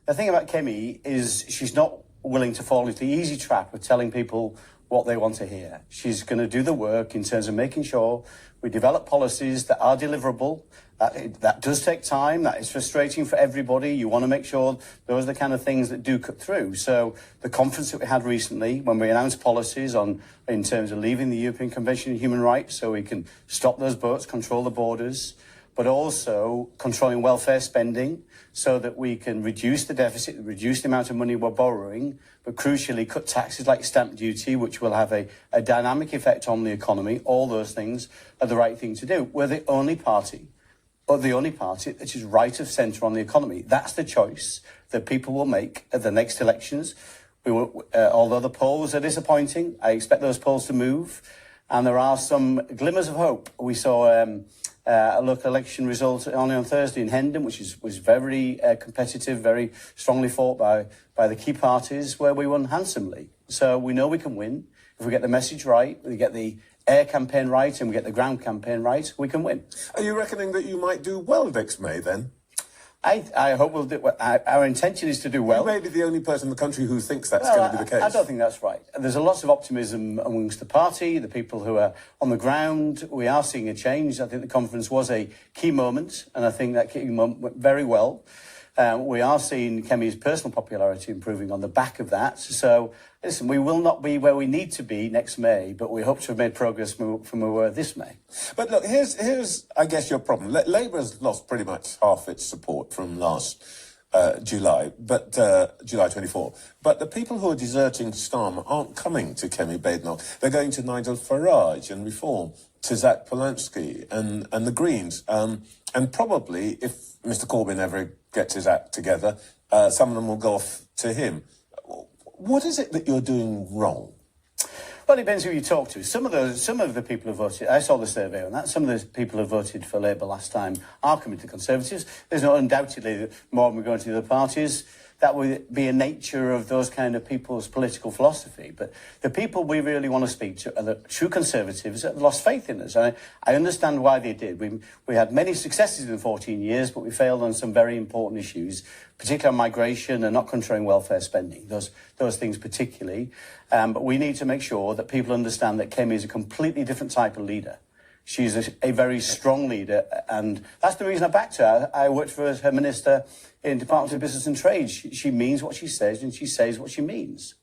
The thing about Kemi is she's not willing to fall into the easy trap of telling people what they want to hear. She's going to do the work in terms of making sure we develop policies that are deliverable. That does take time. That is frustrating for everybody. You want to make sure those are the kind of things that do cut through. So the conference that we had recently, when we announced policies in terms of leaving the European Convention on Human Rights so we can stop those boats, control the borders, but also controlling welfare spending so that we can reduce the deficit, reduce the amount of money we're borrowing, but crucially cut taxes like stamp duty, which will have a dynamic effect on the economy. All those things are the right thing to do. We're the only party that is right of centre on the economy. That's the choice that people will make at the next elections. Although the polls are disappointing, I expect those polls to move, and there are some glimmers of hope. We saw a local election result only on Thursday in Hendon, which was very competitive, very strongly fought by the key parties, where we won handsomely. So we know we can win. If we get the message right, we get the air campaign right, and we get the ground campaign right, we can win. Are you reckoning that you might do well next May, then? I hope we'll do well. Our intention is to do well. You may be the only person in the country who thinks that's going to be the case. I don't think that's right. There's a lot of optimism amongst the party, the people who are on the ground. We are seeing a change. I think the conference was a key moment, and I think that key moment went very well. We are seeing Kemi's personal popularity improving on the back of that. So, listen, we will not be where we need to be next May, but we hope to have made progress from where we were this May. But look, here's I guess, your problem. Labour has lost pretty much half its support from last July, but July 24. But the people who are deserting Starmer aren't coming to Kemi Badenoch. They're going to Nigel Farage and Reform, to Zach Polanski and the Greens. And probably, if Mr Corbyn ever gets his act together, some of them will go off to him. What is it that you're doing wrong? Well, it depends who you talk to. Some of the people who voted, I saw the survey on that, some of those people who voted for Labour last time are coming to Conservatives. There's no undoubtedly more when we go into the other parties. That would be a nature of those kind of people's political philosophy. But the people we really want to speak to are the true Conservatives that have lost faith in us. I understand why they did. We had many successes in 14 years, but we failed on some very important issues, particularly on migration and not controlling welfare spending, those things particularly. But we need to make sure that people understand that Kemi is a completely different type of leader. She's a very strong leader, and that's the reason I backed her. I worked for her minister in Department of Business and Trade. She means what she says, and she says what she means.